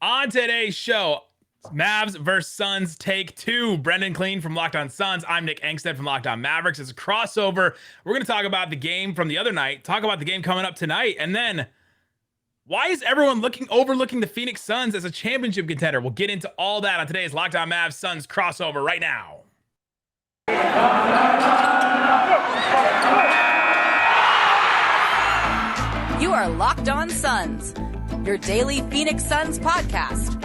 On today's show, Mavs versus Suns take two. Brendon Kleen from Locked On Suns. I'm Nick Angstadt from Locked On Mavericks. It's a crossover. We're going to talk about the game from the other night, talk about the game coming up tonight, and then why is everyone overlooking the Phoenix Suns as a championship contender? We'll get into all that on today's Locked On Mavs Suns crossover right now. You are Locked On Suns, your daily Phoenix Suns podcast,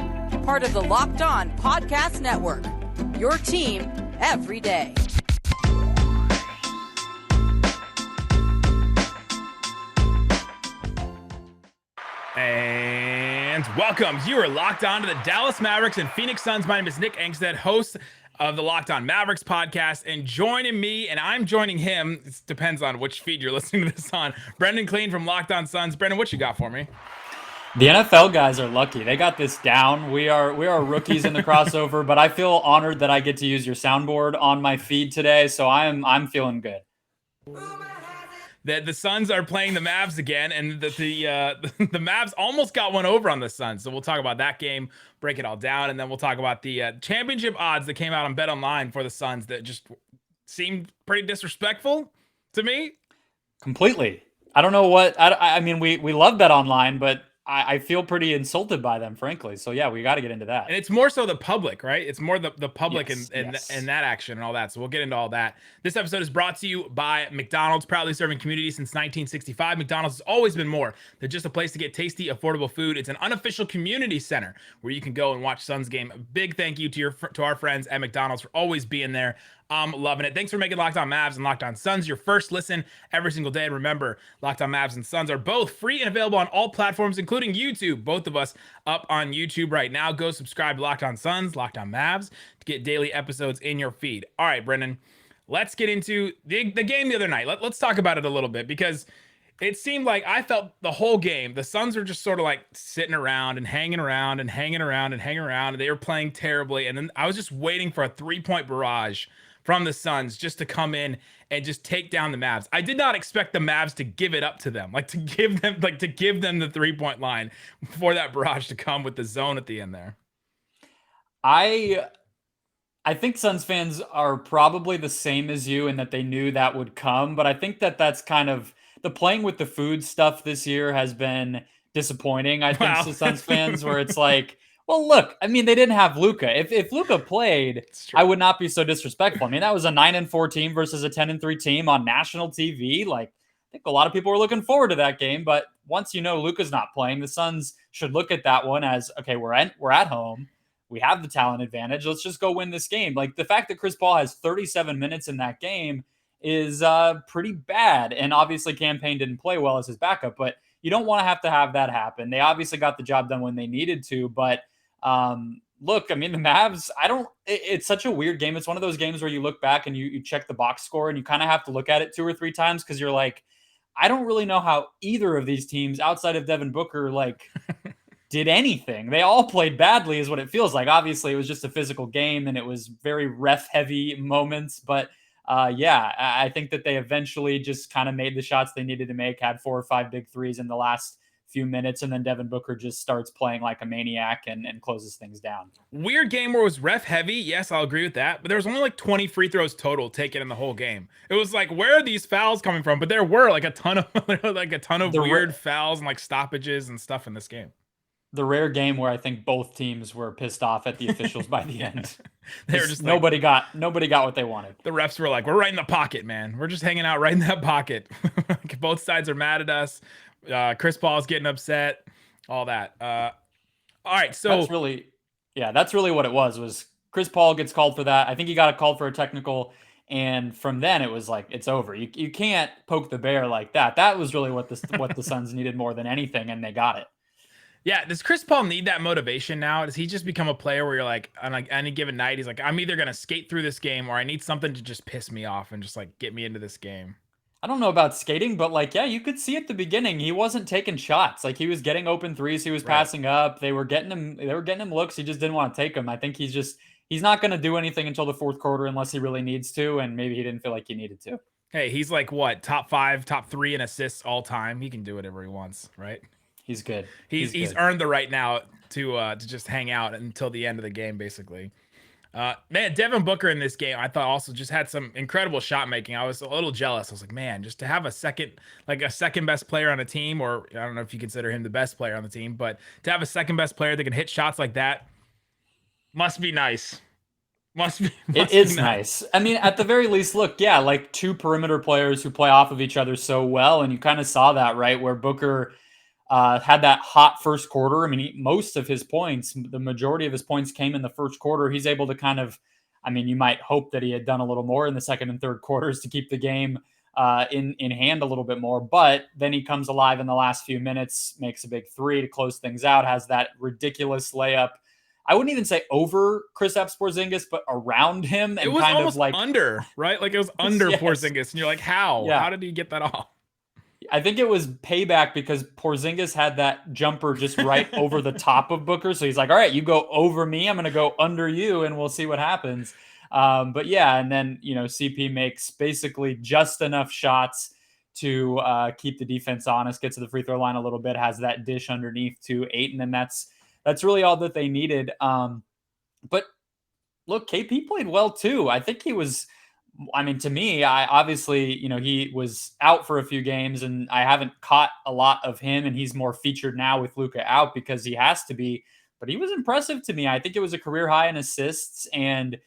part of the Locked On Podcast Network, your team every day. And welcome. You are locked on to the Dallas Mavericks and Phoenix Suns. My name is Nick Angstadt, host of the Locked On Mavericks podcast, and joining me, and I'm joining him, it depends on which feed you're listening to this on, Brendon Kleen from Locked On Suns. Brendon, what you got for me? The NFL guys are lucky. They got this down. We are rookies in the crossover, but I feel honored that I get to use your soundboard on my feed today, so I'm feeling good. The Suns are playing the Mavs again, and the Mavs almost got one over on the Suns. So we'll talk about that game, break it all down, and then we'll talk about the championship odds that came out on BetOnline for the Suns that just seemed pretty disrespectful to me. Completely. I don't know what I mean. We love BetOnline, but I feel pretty insulted by them, frankly. So yeah, we got to get into that. And it's more so the public, right? It's more the public Yes. and that action and all that. So we'll get into all that. This episode is brought to you by McDonald's, proudly serving community since 1965. McDonald's has always been more than just a place to get tasty, affordable food. It's an unofficial community center where you can go and watch Suns game. A big thank you to our friends at McDonald's for always being there. I'm loving it. Thanks for making Locked On Mavs and Locked On Suns your first listen every single day. And remember, Locked On Mavs and Suns are both free and available on all platforms, including YouTube. Both of us up on YouTube right now. Go subscribe to Locked On Suns, Locked On Mavs to get daily episodes in your feed. All right, Brendon, let's get into the game the other night. Let's talk about it a little bit, because it seemed like I felt the whole game, the Suns were just sort of like sitting around and hanging around and hanging around and hanging around, and they were playing terribly. And then I was just waiting for a 3-point barrage from the Suns just to come in and just take down the Mavs. I did not expect the Mavs to give it up to them, to give them the 3-point line for that barrage to come with the zone at the end there. I think Suns fans are probably the same as you in that they knew that would come, but I think that's kind of the playing with the food stuff this year has been disappointing, I think, to Suns fans, where it's like, well, look, I mean, they didn't have Luka. If Luka played, I would not be so disrespectful. I mean, that was a 9-4 team versus a 10-3 team on national TV. Like, I think a lot of people were looking forward to that game. But once you know Luka's not playing, the Suns should look at that one as, okay, we're at home. We have the talent advantage. Let's just go win this game. Like, the fact that Chris Paul has 37 minutes in that game is pretty bad. And obviously, Campaign didn't play well as his backup. But you don't want to have that happen. They obviously got the job done when they needed to. But look, I mean, the Mavs, it's such a weird game. It's one of those games where you look back and you check the box score and you kind of have to look at it 2 or 3 times, because you're like, I don't really know how either of these teams outside of Devin Booker, did anything. They all played badly is what it feels like. Obviously it was just a physical game and it was very ref heavy moments, but yeah, I think that they eventually just kind of made the shots they needed to make, had 4 or 5 big threes in the last few minutes, and then Devin Booker just starts playing like a maniac and closes things down. Weird game where it was ref heavy. Yes, I'll agree with that. But there was only 20 free throws total taken in the whole game. It was like, where are these fouls coming from? But there were a ton of weird fouls and stoppages and stuff in this game. The rare game where I think both teams were pissed off at the officials by the end. They were just nobody got what they wanted. The refs were like, we're right in the pocket, man. We're just hanging out right in that pocket. Both sides are mad at us. Chris Paul's getting upset, all that. All right, so that's really what it was Chris Paul gets called for that. I think he got called for a technical, and from then it was like, it's over. You can't poke the bear like that. That was really what the Suns needed more than anything, and they got it. Yeah, does Chris Paul need that motivation now? Does he just become a player where you're like, on any given night, he's like, I'm either going to skate through this game or I need something to just piss me off and just get me into this game? I don't know about skating, but yeah, you could see at the beginning he wasn't taking shots. He was getting open threes, he was passing up. They were getting him looks. He just didn't want to take them. I think he's not going to do anything until the fourth quarter unless he really needs to, and maybe he didn't feel like he needed to. Hey, he's what, top 5, top 3 in assists all time. He can do whatever he wants, right? He's good. He's earned the right now to just hang out until the end of the game, basically. Man, Devin Booker in this game, I thought also just had some incredible shot making. I was a little jealous. I was like, man, just to have a second best player on a team, or I don't know if you consider him the best player on the team, but to have a second best player that can hit shots like that must be nice. It is nice. I mean, at the very least, look, yeah, like two perimeter players who play off of each other so well, and you kind of saw that, right, where Booker had that hot first quarter. I mean, most of his points, the majority of his points came in the first quarter. He's able to kind of, I mean, you might hope that he had done a little more in the second and third quarters to keep the game in hand a little bit more. But then he comes alive in the last few minutes, makes a big three to close things out, has that ridiculous layup. I wouldn't even say over Kristaps Porzingis, but around him. And it was kind almost of like under, right? Like it was under yes. Porzingis. And you're like, how? Yeah. How did he get that off? I think it was payback because Porzingis had that jumper just right over the top of Booker. So he's like, all right, you go over me. I'm going to go under you and we'll see what happens. But yeah, and then, CP makes basically just enough shots to keep the defense honest, get to the free throw line a little bit, has that dish underneath to Ayton. And that's really all that they needed. But look, KP played well too. I think he was, to me, I obviously, he was out for a few games and I haven't caught a lot of him, and he's more featured now with Luka out because he has to be, but he was impressive to me. I think it was a career high in assists, and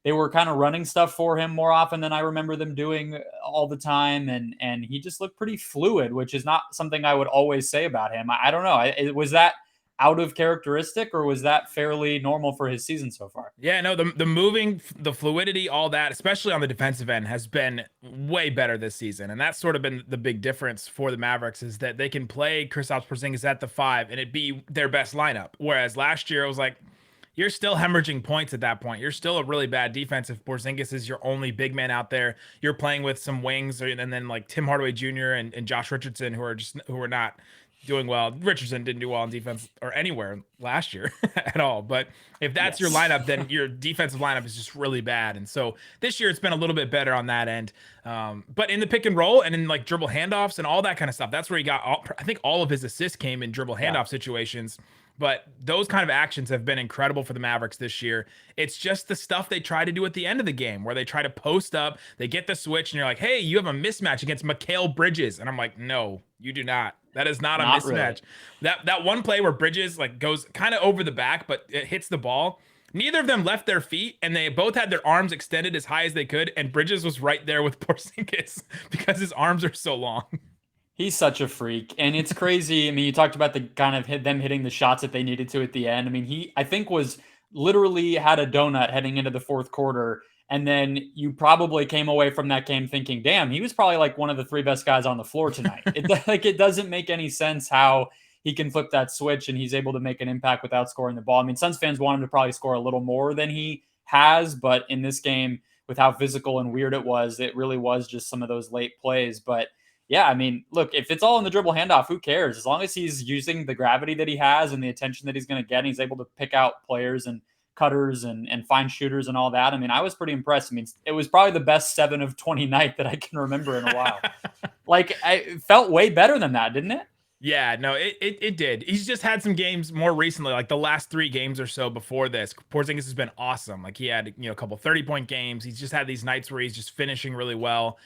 they were kind of running stuff for him more often than I remember them doing all the time. And he just looked pretty fluid, which is not something I would always say about him. I don't know. Was that out of characteristic, or was that fairly normal for his season so far? Yeah, no, the moving, the fluidity, all that, especially on the defensive end, has been way better this season. And that's sort of been the big difference for the Mavericks, is that they can play Kristaps Porzingis at the 5 and it be their best lineup. Whereas last year it was like, you're still hemorrhaging points at that point. You're still a really bad defense if Porzingis is your only big man out there. You're playing with some wings, and then like Tim Hardaway Jr. and Josh Richardson, who are not doing well. Richardson didn't do well on defense or anywhere last year at all. But if that's your lineup, then your defensive lineup is just really bad. And so this year it's been a little bit better on that end. But in the pick and roll and in like dribble handoffs and all that kind of stuff, that's where he got I think all of his assists came in dribble handoff situations. But those kind of actions have been incredible for the Mavericks this year. It's just the stuff they try to do at the end of the game, where they try to post up, they get the switch, and you're like, hey, you have a mismatch against Mikal Bridges. And I'm like, no, you do not. That is not a mismatch. Really. That one play where Bridges like goes kind of over the back, but it hits the ball. Neither of them left their feet, and they both had their arms extended as high as they could, and Bridges was right there with Porzingis because his arms are so long. He's such a freak, and it's crazy. I mean, you talked about the kind of them hitting the shots that they needed to at the end. I mean, he, I think, was literally had a donut heading into the fourth quarter, and then you probably came away from that game thinking, damn, he was probably like one of the 3 best guys on the floor tonight. It doesn't make any sense how he can flip that switch and he's able to make an impact without scoring the ball. I mean, Suns fans want him to probably score a little more than he has, but in this game, with how physical and weird it really was just some of those late plays. But yeah, I mean, look, if it's all in the dribble handoff, who cares? As long as he's using the gravity that he has and the attention that he's going to get, and he's able to pick out players and cutters and find shooters and all that. I mean, I was pretty impressed. I mean, it was probably the best 7 of 20 night that I can remember in a while. Like, I felt way better than that, didn't it? Yeah, no, it did. He's just had some games more recently, like the last 3 games or so before this. Porzingis has been awesome. Like he had, a couple 30-point games. He's just had these nights where he's just finishing really well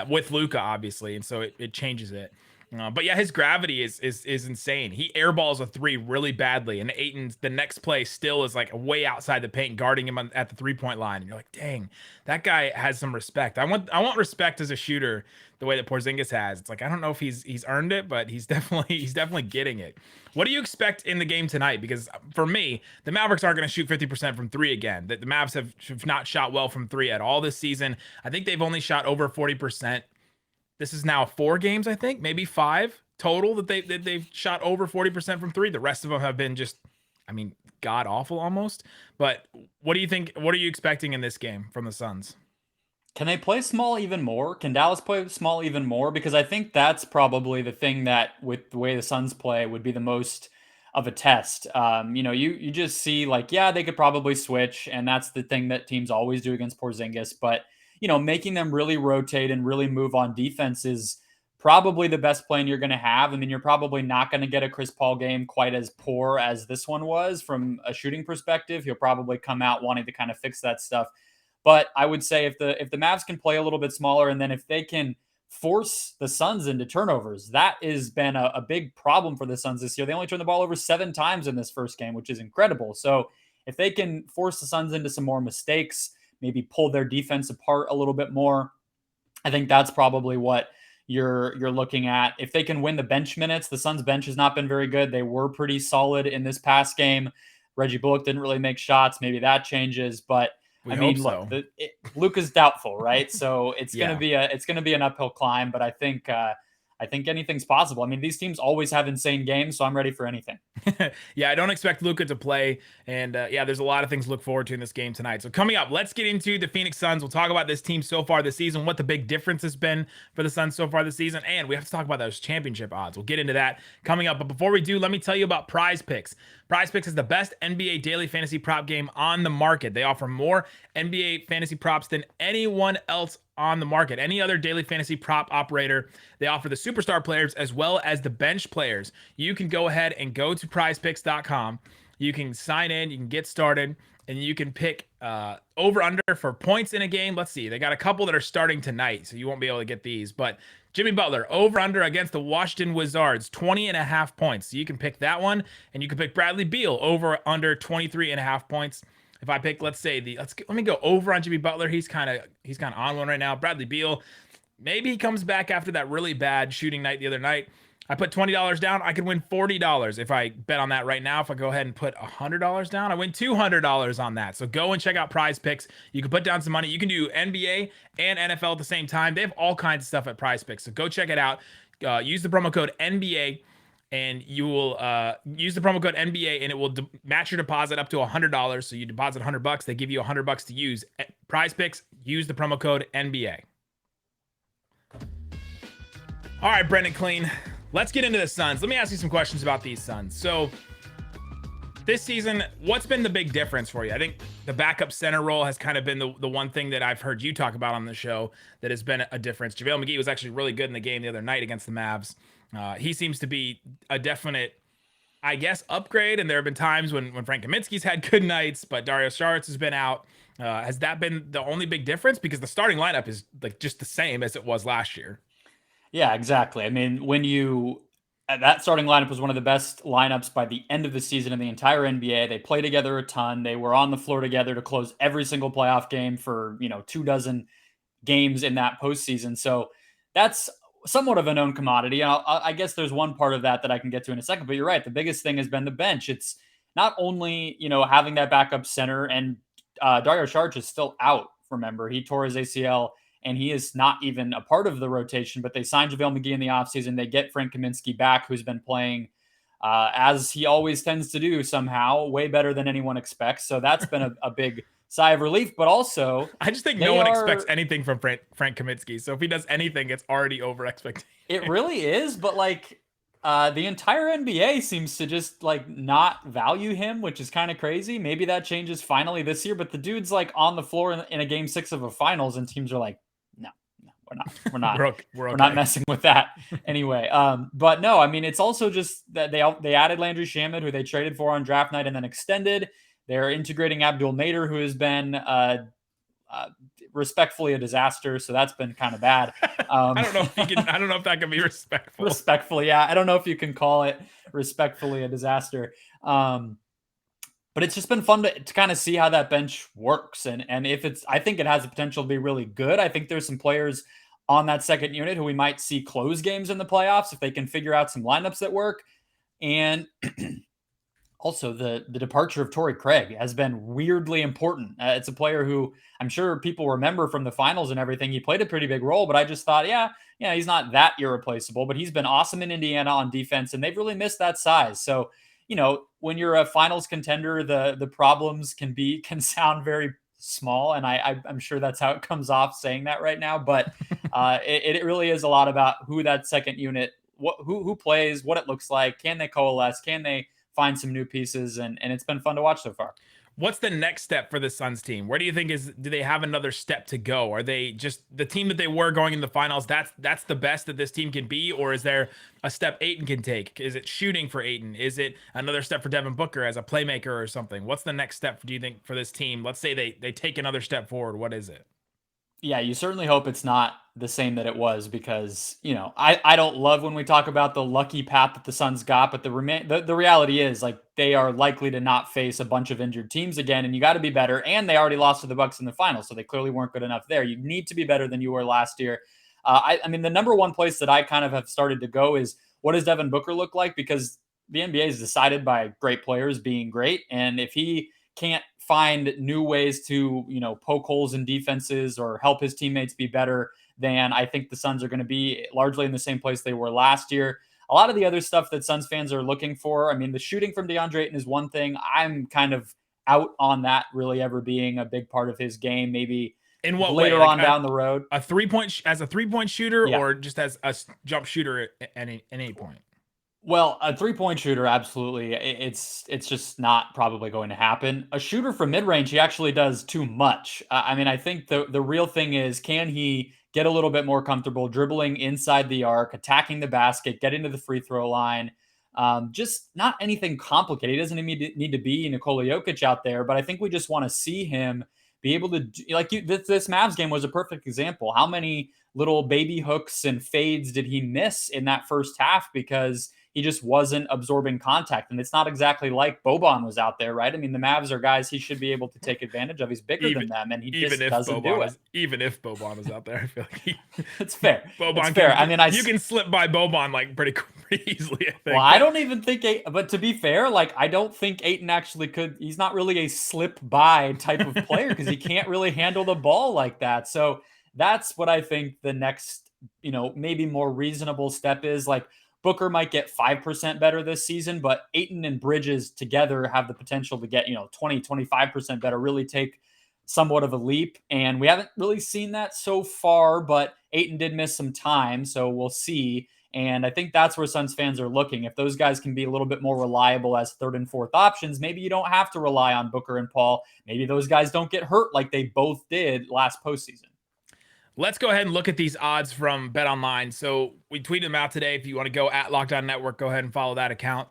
with Luka, obviously, and so it changes it. But yeah, his gravity is insane. He airballs a 3 really badly, and Ayton's the next play still is like way outside the paint, guarding him at the 3-point line. And you're like, dang, that guy has some respect. I want respect as a shooter, the way that Porzingis has. It's like, I don't know if he's earned it, but he's definitely getting it. What do you expect in the game tonight? Because for me, the Mavericks aren't going to shoot 50% from 3 again. The Mavs have not shot well from 3 at all this season. I think they've only shot over 40%. This is now 4 games, I think, maybe 5 total that they've shot over 40% from 3. The rest of them have been just, god awful almost. But what do you think? What are you expecting in this game from the Suns? Can they play small even more? Can Dallas play small even more? Because I think that's probably the thing that, with the way the Suns play, would be the most of a test. You just see like, yeah, they could probably switch, and that's the thing that teams always do against Porzingis. But making them really rotate and really move on defense is probably the best plan you're going to have. I mean, you're probably not going to get a Chris Paul game quite as poor as this one was from a shooting perspective. He'll probably come out wanting to kind of fix that stuff. But I would say if the Mavs can play a little bit smaller, and then if they can force the Suns into turnovers, that has been a big problem for the Suns this year. They only turned the ball over 7 times in this first game, which is incredible. So if they can force the Suns into some more mistakes, maybe pull their defense apart a little bit more, I think that's probably what you're looking at. If they can win the bench minutes, the Suns bench has not been very good. They were pretty solid in this past game. Reggie Bullock didn't really make shots. Maybe that changes, but look, Luka's doubtful, right? So it's gonna be an uphill climb. But I think anything's possible. I mean, these teams always have insane games, so I'm ready for anything. Yeah, I don't expect Luka to play, and there's a lot of things to look forward to in this game tonight. So coming up, let's get into the Phoenix Suns. We'll talk about this team so far this season, what the big difference has been for the Suns so far this season, and we have to talk about those championship odds. We'll get into that coming up. But before we do, let me tell you about Prize Picks. Prize Picks is the best NBA daily fantasy prop game on the market. They offer more NBA fantasy props than anyone else on the market. Any other daily fantasy prop operator, they offer the superstar players as well as the bench players. You can go ahead and go to prizepicks.com. You can sign in, you can get started, and you can pick over under for points in a game. Let's see, they got a couple that are starting tonight, so you won't be able to get these, but Jimmy Butler over under against the Washington Wizards, 20.5 points. So you can pick that one, and you can pick Bradley Beal over under 23.5 points. If I pick, let's say let me go over on Jimmy Butler. He's kind of on one right now. Bradley Beal, maybe he comes back after that really bad shooting night the other night. I put $20 down. I could win $40 if I bet on that right now. If I go ahead and put $100 down, I win $200 on that. So go and check out Prize Picks. You can put down some money. You can do NBA and NFL at the same time. They have all kinds of stuff at Prize Picks. So go check it out. Use the promo code NBA. And you will use the promo code NBA, and it will match your deposit up to $100. So you deposit $100, they give you $100 to use. Prize Picks, use the promo code NBA. All right, Brendon Kleen, let's get into the Suns. Let me ask you some questions about these Suns. So this season, what's been the big difference for you? I think the backup center role has kind of been the one thing that I've heard you talk about on the show that has been a difference. JaVale McGee was actually really good in the game the other night against the Mavs. He seems to be a definite, I guess, upgrade. And there have been times when Frank Kaminsky's had good nights, but Dario Saric has been out. Has that been the only big difference? Because the starting lineup is like just the same as it was last year. Yeah, exactly. I mean, that starting lineup was one of the best lineups by the end of the season in the entire NBA. They play together a ton. They were on the floor together to close every single playoff game for, 24 games in that postseason. So that's somewhat of a known commodity. And I guess there's one part of that I can get to in a second, but you're right. The biggest thing has been the bench. It's not only, having that backup center, and Dario Saric is still out. Remember, he tore his ACL and he is not even a part of the rotation, but they signed JaVale McGee in the offseason. They get Frank Kaminsky back, who's been playing as he always tends to do somehow, way better than anyone expects. So that's been a big sigh of relief, but also I just think no one expects anything from Frank Kaminsky. So if he does anything, it's already over expectation. It really is, but the entire NBA seems to just not value him, which is kind of crazy. Maybe that changes finally this year, but the dude's on the floor in a game 6 of a finals, and teams are like, no, we're not, we're not messing with that anyway. But no, I mean, it's also just that they added Landry Shamet, who they traded for on draft night and then extended. They're integrating Abdul Nader, who has been respectfully a disaster. So that's been kind of bad. I don't know if that can be respectful. Respectfully, yeah. I don't know if you can call it respectfully a disaster. But it's just been fun to kind of see how that bench works. And I think it has the potential to be really good. I think there's some players on that second unit who we might see close games in the playoffs if they can figure out some lineups that work. And also, the departure of Torrey Craig has been weirdly important. It's a player who I'm sure people remember from the finals and everything. He played a pretty big role, but I just thought, he's not that irreplaceable, but he's been awesome in Indiana on defense, and they've really missed that size. So, when you're a finals contender, the problems can sound very small, and I'm sure that's how it comes off saying that right now. But it really is a lot about who that second unit, who plays, what it looks like, can they coalesce, can they find some new pieces, and it's been fun to watch so far. What's the next step for the Suns team? Where do you think do they have another step to go? Are they just the team that they were going in the finals? That's the best that this team can be, or is there a step Ayton can take? Is it shooting for Ayton? Is it another step for Devin Booker as a playmaker or something? What's the next step do you think for this team? Let's say they take another step forward. What is it? Yeah, you certainly hope it's not the same that it was because, I don't love when we talk about the lucky path that the Suns got, but the reality is like they are likely to not face a bunch of injured teams again, and you got to be better. And they already lost to the Bucks in the finals, so they clearly weren't good enough there. You need to be better than you were last year. I mean, the number one place that I kind of have started to go is what does Devin Booker look like? Because the NBA is decided by great players being great, and if he can't find new ways to, poke holes in defenses or help his teammates be better, then I think the Suns are going to be largely in the same place they were last year. A lot of the other stuff that Suns fans are looking for, I mean, the shooting from DeAndre Ayton is one thing. I'm kind of out on that really ever being a big part of his game. Maybe in what later way? on down the road. A 3-point as a 3-point shooter, Yeah. or just as a jump shooter at any point? Well, a three-point shooter, absolutely. It's just not probably going to happen. A shooter from mid-range, he actually does too much. I mean, I think the real thing is, can he get a little bit more comfortable dribbling inside the arc, attacking the basket, getting to the free throw line? Just not anything complicated. He doesn't need to be Nikola Jokic out there, but I think we just want to see him be able to this Mavs game was a perfect example. How many little baby hooks and fades did he miss in that first half because he just wasn't absorbing contact? And it's not exactly like Boban was out there, right? I mean, the Mavs are guys he should be able to take advantage of. He's bigger than them, and he just doesn't do it. Even if Boban was out there, I feel like it's fair. Boban it's fair. I mean, you can slip by Boban like pretty easily, I think. Well, I don't even think, but to be fair, like I don't think Ayton actually could. He's not really a slip by type of player because he can't really handle the ball like that. So that's what I think the next, maybe more reasonable step is. Like Booker might get 5% better this season, but Ayton and Bridges together have the potential to get, 20, 25% better, really take somewhat of a leap. And we haven't really seen that so far, but Ayton did miss some time, so we'll see. And I think that's where Suns fans are looking. If those guys can be a little bit more reliable as third and fourth options, maybe you don't have to rely on Booker and Paul. Maybe those guys don't get hurt like they both did last postseason. Let's go ahead and look at these odds from BetOnline. So we tweeted them out today. If you want to go at Locked On Network, go ahead and follow that account.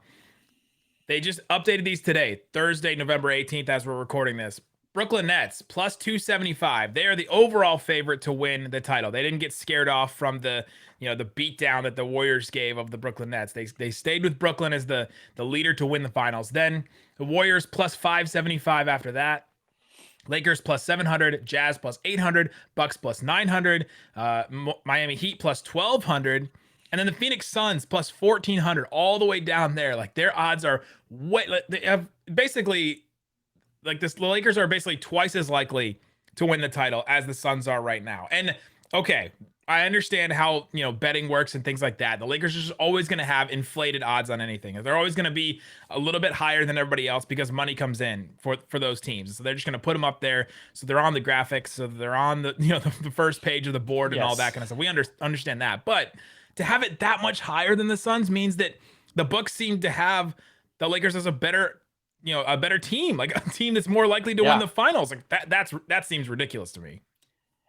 They just updated these today, Thursday, November 18th, as we're recording this. Brooklyn Nets plus 275. They are the overall favorite to win the title. They didn't get scared off from the beatdown that the Warriors gave of the Brooklyn Nets. They stayed with Brooklyn as the leader to win the finals. Then the Warriors plus 575 after that. Lakers plus 700, Jazz plus 800, Bucks plus 900, Miami Heat plus 1200, and then the Phoenix Suns plus 1400, all the way down there. Like their odds are they have basically like this. The Lakers are basically twice as likely to win the title as the Suns are right now. And okay, I understand how, betting works and things like that. The Lakers are just always going to have inflated odds on anything. They're always going to be a little bit higher than everybody else because money comes in for those teams. So they're just going to put them up there. So they're on the graphics. So they're on the, the first page of the board and all that kind of stuff. We understand that. But to have it that much higher than the Suns means that the Bucks seem to have the Lakers as a better team, like a team that's more likely to win the finals. Like that seems ridiculous to me.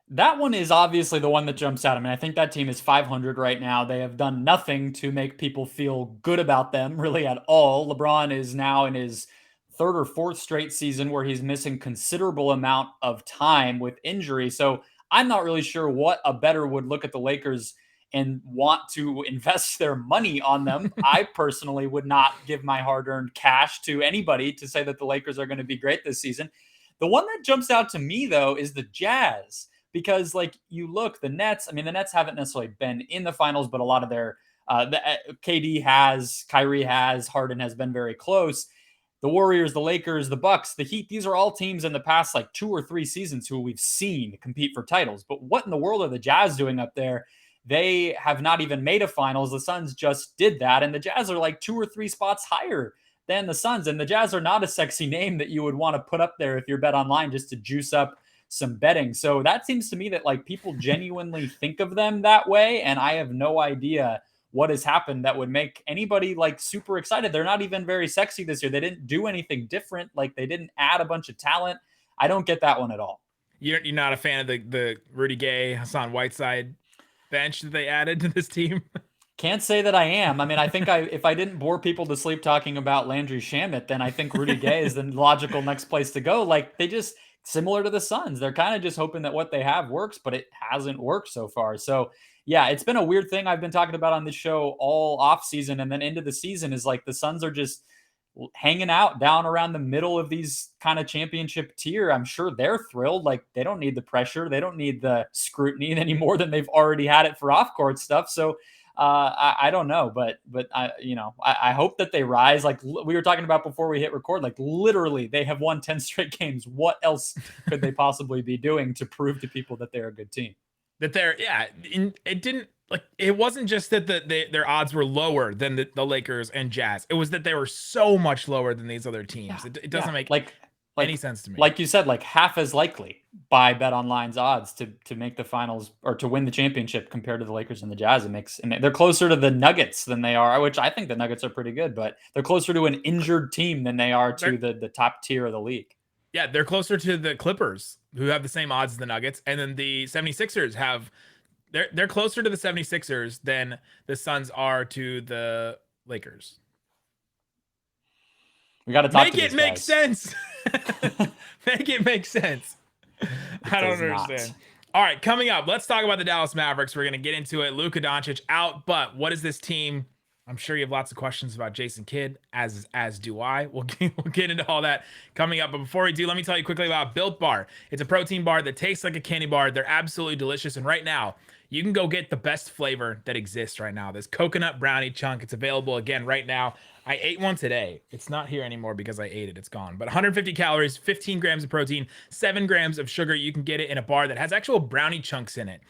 That one is obviously the one that jumps out. I mean, I think that team is 500 right now. They have done nothing to make people feel good about them really at all. LeBron is now in his third or fourth straight season where he's missing considerable amount of time with injury. So I'm not really sure what a bettor would look at the Lakers and want to invest their money on them. I personally would not give my hard-earned cash to anybody to say that the Lakers are going to be great this season. The one that jumps out to me, though, is the Jazz. Because like you look, the Nets, I mean, the Nets haven't necessarily been in the finals, but a lot of their KD has, Kyrie has, Harden has been very close. The Warriors, the Lakers, the Bucks, the Heat, these are all teams in the past like 2 or 3 seasons who we've seen compete for titles. But what in the world are the Jazz doing up there? They have not even made a finals. The Suns just did that. And the Jazz are like 2 or 3 spots higher than the Suns. And the Jazz are not a sexy name that you would want to put up there if you're BetOnline just to juice up some betting. So that seems to me that like people genuinely think of them that way. And I have no idea what has happened that would make anybody like super excited. They're not even very sexy this year. They didn't do anything different. Like they didn't add a bunch of talent. I don't get that one at all. You're not a fan of the Rudy Gay, Hassan Whiteside bench that they added to this team? Can't say that I am. I mean, I think if I didn't bore people to sleep talking about Landry Shamet, then I think Rudy Gay is the logical next place to go. Like they just similar to the Suns. They're kind of just hoping that what they have works, but it hasn't worked so far. So yeah, it's been a weird thing I've been talking about on this show all off season and then into the season is like the Suns are just hanging out down around the middle of these kind of championship tier. I'm sure they're thrilled. Like they don't need the pressure. They don't need the scrutiny any more than they've already had it for off court stuff. So I don't know, but I hope that they rise. Like we were talking about before we hit record, like literally they have won 10 straight games. What else could they possibly be doing to prove to people that they're a good team? That it didn't like, it wasn't just that their odds were lower than the Lakers and Jazz. It was that they were so much lower than these other teams. Yeah, it doesn't make any sense to me. Like you said, like half as likely by BetOnline's odds to make the finals or to win the championship compared to the Lakers and the Jazz. They're closer to the Nuggets than they are, which I think the Nuggets are pretty good, but they're closer to an injured team than they are to the top tier of the league. Yeah, they're closer to the Clippers, who have the same odds as the Nuggets, and then the 76ers have they're closer to the 76ers than the Suns are to the Lakers. We got to talk to these guys. Make sense. Make it make sense. I don't understand. All right, coming up, let's talk about the Dallas Mavericks. We're going to get into it. Luka Doncic out, but what is this team? I'm sure you have lots of questions about Jason Kidd, as do I. We'll get into all that coming up. But before we do, let me tell you quickly about Built Bar. It's a protein bar that tastes like a candy bar. They're absolutely delicious. And right now, you can go get the best flavor that exists right now. This coconut brownie chunk. It's available again right now. I ate one today. It's not here anymore because I ate it. It's gone. But 150 calories, 15 grams of protein, 7 grams of sugar. You can get it in a bar that has actual brownie chunks in it,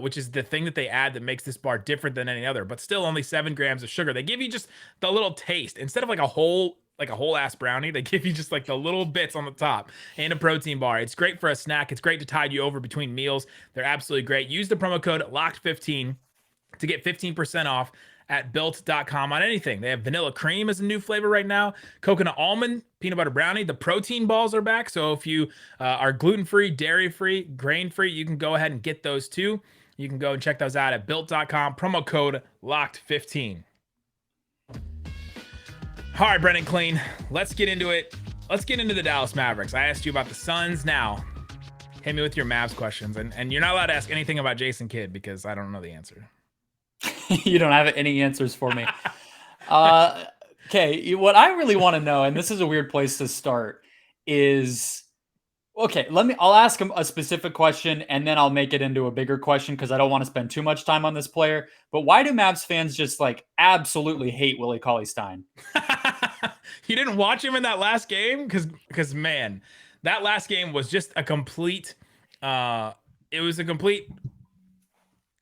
which is the thing that they add that makes this bar different than any other, but still only 7 grams of sugar. They give you just the little taste. Instead of like a whole ass brownie, they give you just like the little bits on the top and a protein bar. It's great for a snack. It's great to tide you over between meals. They're absolutely great. Use the promo code LOCKED15 to get 15% off at built.com on anything. They have vanilla cream as a new flavor right now, coconut almond, peanut butter brownie. The protein balls are back. So if you are gluten-free, dairy-free, grain-free, you can go ahead and get those too. You can go and check those out at built.com, promo code LOCKED15. All right, Brendon Kleen, let's get into it. Let's get into the Dallas Mavericks. I asked you about the Suns. Now, hit me with your Mavs questions. And you're not allowed to ask anything about Jason Kidd because I don't know the answer. You don't have any answers for me. Okay, what I really want to know, and this is a weird place to start, is okay. I'll ask him a specific question, and then I'll make it into a bigger question because I don't want to spend too much time on this player. But why do Mavs fans just like absolutely hate Willie Cauley-Stein? You didn't watch him in that last game? Because man, that last game was just a complete.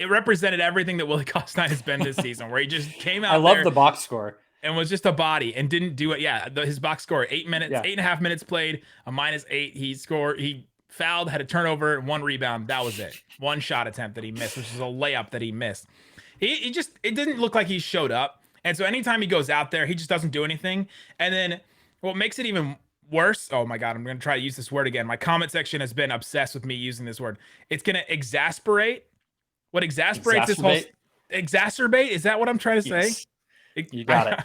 It represented everything that Willie Cauley-Stein has been this season, where he just came out. I love the box score and was just a body and didn't do it. Yeah, his box score: 8 minutes, 8.5 minutes played, a -8. He scored. He fouled, had a turnover, 1 rebound. That was it. 1 shot attempt that he missed, which is a layup that he missed. It didn't look like he showed up. And so anytime he goes out there, he just doesn't do anything. And then what makes it even worse, oh my God, I'm going to try to use this word again. My comment section has been obsessed with me using this word. It's going to exasperate. What exasperates this whole exacerbate? Is that what I'm trying to say? You got it.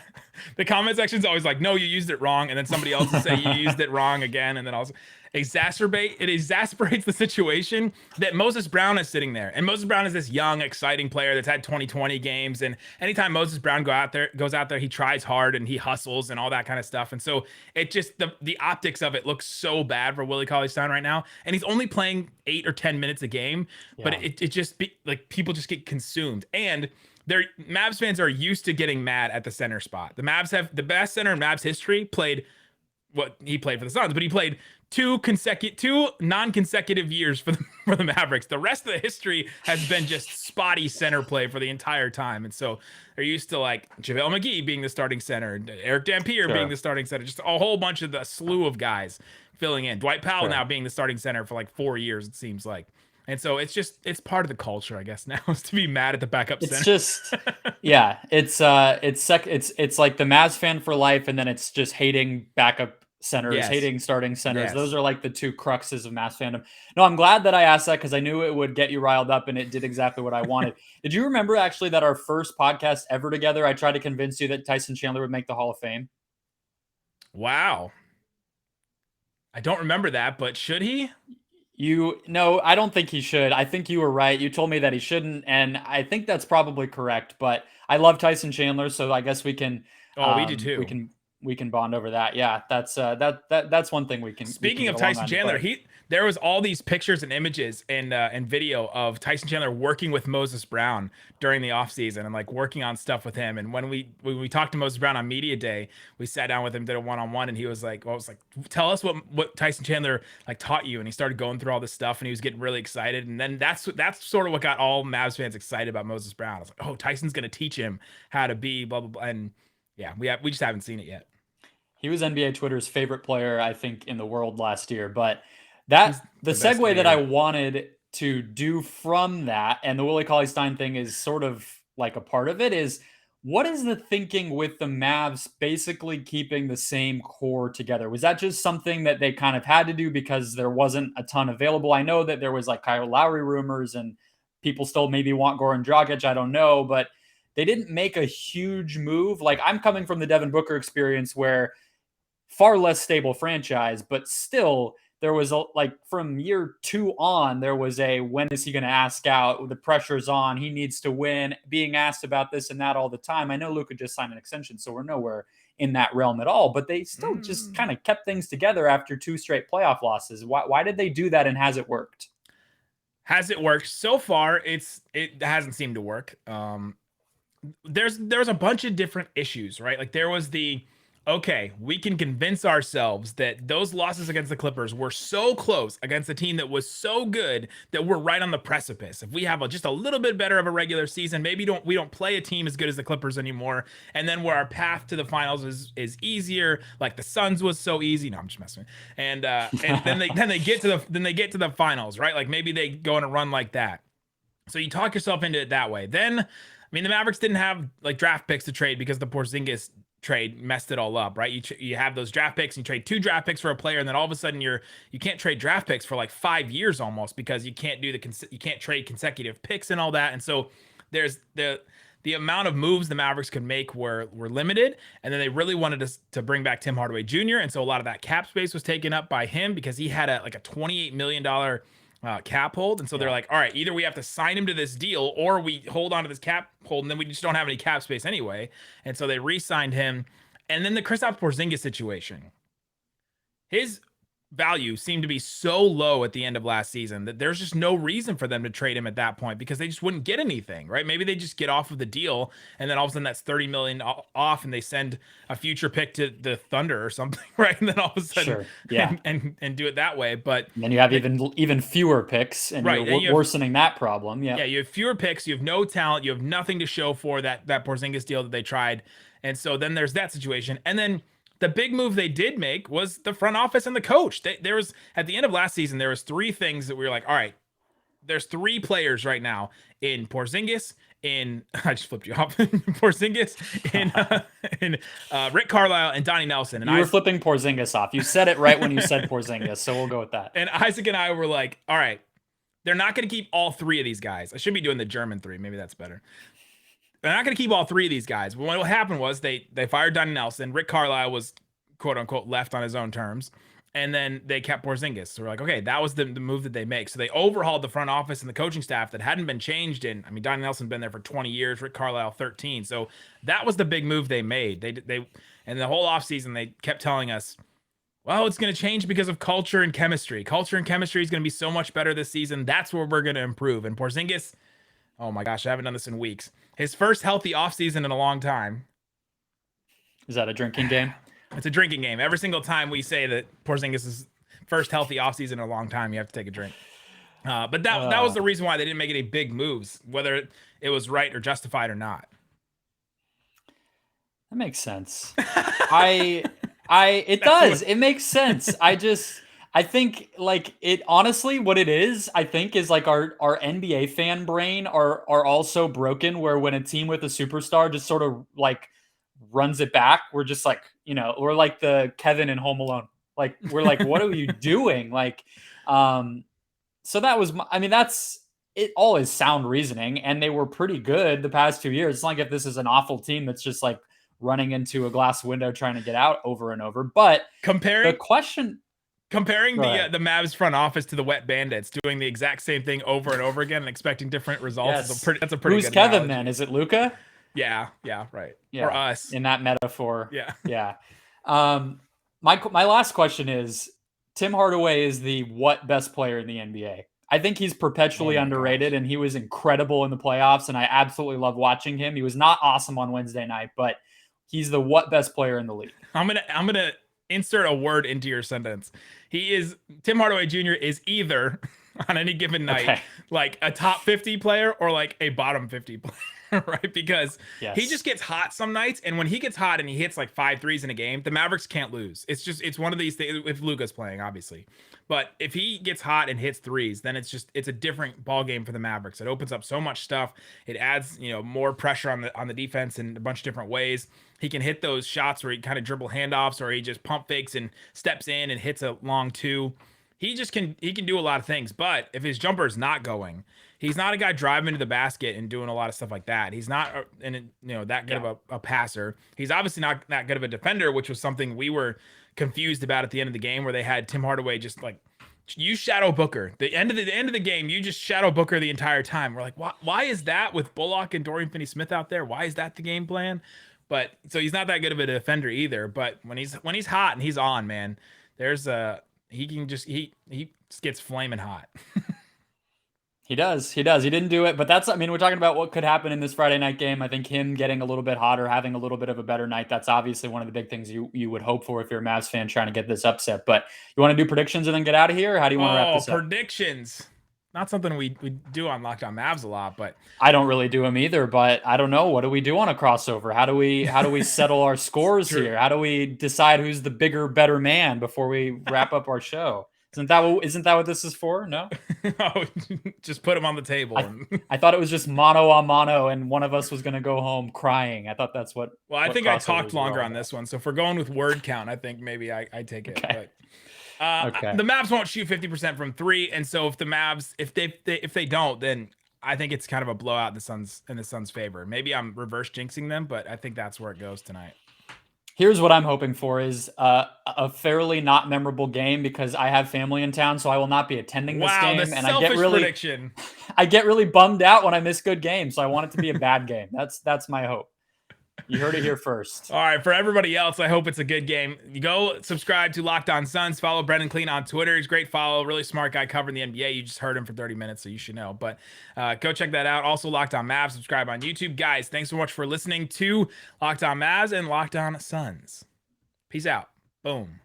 The comment section is always like, no, you used it wrong. And then somebody else will say you used it wrong again. And then also exacerbate. It exasperates the situation that Moses Brown is sitting there. And Moses Brown is this young, exciting player that's had 2020 games. And anytime Moses Brown goes out there, he tries hard and he hustles and all that kind of stuff. And so it just, the optics of it looks so bad for Willie Cauley-Stein right now. And he's only playing 8 or 10 minutes a game, but it just like people just get consumed. And Mavs fans are used to getting mad at the center spot. The Mavs have the best center in Mavs history. He played for the Suns, but he played 2 non-consecutive years for the Mavericks. The rest of the history has been just spotty center play for the entire time. And so they're used to like JaVale McGee being the starting center, Eric Dampier being the starting center, just a whole bunch of the slew of guys filling in. Dwight Powell now being the starting center for like 4 years, it seems like. And so it's part of the culture, I guess, now is to be mad at the backup It's center. just, yeah, it's like the Mavs fan for life, and then it's just hating backup centers, Yes. hating starting centers. Yes. Those are like the two cruxes of Mavs fandom. No, I'm glad that I asked that because I knew it would get you riled up, and it did exactly what I wanted. Did you remember actually that our first podcast ever together, I tried to convince you that Tyson Chandler would make the Hall of Fame? Wow. I don't remember that, but should he? No, I don't think he should. I think you were right. You told me that he shouldn't, and I think that's probably correct. But I love Tyson Chandler, so I guess we can. Oh, we do too. We can bond over that. Yeah, that's that's one thing we can. Speaking of Tyson Chandler, there was all these pictures and images and video of Tyson Chandler working with Moses Brown during the offseason and like working on stuff with him. And when we talked to Moses Brown on media day, we sat down with him, did a one-on-one, and he was like, well, I was like, tell us what Tyson Chandler like taught you. And he started going through all this stuff and he was getting really excited. And then that's sort of what got all Mavs fans excited about Moses Brown. I was like, oh, Tyson's gonna teach him how to be blah blah blah. And yeah, we just haven't seen it yet. He was NBA Twitter's favorite player, I think, in the world last year. But the segue that I wanted to do from that, and the Willie Cauley-Stein thing is sort of like a part of it, is what is the thinking with the Mavs basically keeping the same core together? Was that just something that they kind of had to do because there wasn't a ton available? I know that there was like Kyle Lowry rumors and people still maybe want Goran Dragic. I don't know, but they didn't make a huge move. Like, I'm coming from the Devin Booker experience where far less stable franchise, but still there was like from year 2 on, there was when is he going to ask out? The pressure's on. He needs to win, being asked about this and that all the time. I know Luka just signed an extension, so we're nowhere in that realm at all, but they still just kind of kept things together after 2 straight playoff losses. Why did they do that? And has it worked? Has it worked? So far, it hasn't seemed to work. There's a bunch of different issues, right? Like there was okay, we can convince ourselves that those losses against the Clippers were so close against a team that was so good that we're right on the precipice. If we have just a little bit better of a regular season, maybe we don't play a team as good as the Clippers anymore, and then where our path to the finals is easier, like the Suns was so easy. No, I'm just messing. And then they get to the finals, right? Like maybe they go on a run like that. So you talk yourself into it that way. Then, I mean, the Mavericks didn't have like draft picks to trade because the Porzingis trade messed it all up, right? You have those draft picks, and you trade 2 draft picks for a player, and then all of a sudden you can't trade draft picks for like 5 years almost because you can't trade consecutive picks and all that. And so there's the amount of moves the Mavericks could make were limited, and then they really wanted to bring back Tim Hardaway Jr., and so a lot of that cap space was taken up by him because he had a $28 million cap hold. And so they're like, all right, either we have to sign him to this deal or we hold on to this cap hold, and then we just don't have any cap space anyway. And so they re-signed him. And then the Kristaps Porzingis situation, his value seemed to be so low at the end of last season that there's just no reason for them to trade him at that point because they just wouldn't get anything, right? Maybe they just get off of the deal, and then all of a sudden that's $30 million off, and they send a future pick to the Thunder or something, right? And then all of a sudden, sure. Yeah, and do it that way. But and then you have even fewer picks, and right, you're worsening that problem. Yeah, you have fewer picks, you have no talent, you have nothing to show for that Porzingis deal that they tried, and so then there's that situation, and then the big move they did make was the front office and the coach. There was, at the end of last season, there was 3 things that we were like, all right, there's 3 players right now in Porzingis, I just flipped you off, Porzingis, in Rick Carlisle and Donnie Nelson. And you were flipping Porzingis off. You said it right when you said Porzingis, so we'll go with that. And Isaac and I were like, all right, they're not going to keep all 3 of these guys. I should be doing the German 3. Maybe that's better. They're not going to keep all 3 of these guys. But what happened was they fired Donnie Nelson. Rick Carlisle was, quote unquote, left on his own terms. And then they kept Porzingis. So we're like, okay, that was the move that they make. So they overhauled the front office and the coaching staff that hadn't been changed in. I mean, Donnie Nelson been there for 20 years, Rick Carlisle 13. So that was the big move they made. They and the whole offseason, they kept telling us, well, it's going to change because of culture and chemistry. Culture and chemistry is going to be so much better this season. That's where we're going to improve. And Porzingis, oh my gosh, I haven't done this in weeks. His first healthy offseason in a long time. Is that a drinking game? It's a drinking game. Every single time we say that Porzingis is first healthy offseason in a long time, you have to take a drink. But that was the reason why they didn't make any big moves, whether it was right or justified or not. That makes sense. It does. It makes sense. I think like it honestly what it is, I think is like our NBA fan brain are also broken where when a team with a superstar just sort of like runs it back, we're just like, we're like the Kevin in Home Alone. Like we're like, what are you doing? Like so that was I mean that's it all is sound reasoning and they were pretty good the past 2 years. It's not like if this is an awful team that's just like running into a glass window trying to get out over and over. But the question Comparing the Mavs front office to the Wet Bandits, doing the exact same thing over and over again and expecting different results. Yes. That's a pretty Who's good Kevin analogy. then? Is it Luka? Yeah, right. Yeah. Or us. In that metaphor. Yeah. Yeah. My last question is Tim Hardaway is the what best player in the NBA? I think he's perpetually underrated and he was incredible in the playoffs and I absolutely love watching him. He was not awesome on Wednesday night, but he's the what best player in the league. I'm going to insert a word into your sentence. Tim Hardaway Jr. is either on any given night like a top 50 player or like a bottom 50 player, right? Because he just gets hot some nights, and when he gets hot and he hits like 5 threes in a game, the Mavericks can't lose. It's one of these things if Luka's playing, obviously. But if he gets hot and hits threes, then it's a different ball game for the Mavericks. It opens up so much stuff. It adds, more pressure on the defense in a bunch of different ways. He can hit those shots where he kind of dribble handoffs or he just pump fakes and steps in and hits a long two. He can do a lot of things, but if his jumper is not going, he's not a guy driving to the basket and doing a lot of stuff like that. He's not that good of a passer. He's obviously not that good of a defender, which was something we were confused about at the end of the game, where they had Tim Hardaway just like, you shadow Booker. The end of the game, you just shadow Booker the entire time. We're like, why is that with Bullock and Dorian Finney-Smith out there? Why is that the game plan? But so he's not that good of a defender either. But when he's hot and he's on, man, he gets flaming hot. He does. He didn't do it, but we're talking about what could happen in this Friday night game. I think him getting a little bit hotter, having a little bit of a better night, that's obviously one of the big things you would hope for if you're a Mavs fan trying to get this upset. But you want to do predictions and then get out of here? Or how do you want to wrap this up? Predictions. Not something we do on Locked On Mavs a lot, but I don't really do them either, but I don't know. What do we do on a crossover? How do we settle our scores here? How do we decide who's the bigger, better man before we wrap up our show? Isn't that what this is for? No? Oh, just put them on the table. I thought it was just mano a mano and one of us was going to go home crying. I thought that's what. Well, I think I talked longer on this one. So if we're going with word count, I think maybe I take it. Okay. But the Mavs won't shoot 50% from 3. And so if the Mavs, if they don't, then I think it's kind of a blowout in the Suns' favor. Maybe I'm reverse jinxing them, but I think that's where it goes tonight. Here's what I'm hoping for is a fairly not memorable game because I have family in town, so I will not be attending this game. Wow, the selfish prediction. I get really bummed out when I miss good games, so I want it to be a bad game. That's my hope. You heard it here first. All right, for everybody else, I hope it's a good game. You go subscribe to Locked On Suns. Follow Brendon Kleen on Twitter. He's a great follow, really smart guy covering the NBA. You just heard him for 30 minutes, so you should know. But go check that out. Also, Locked On Mavs. Subscribe on YouTube. Guys, thanks so much for listening to Locked On Mavs and Locked On Suns. Peace out. Boom.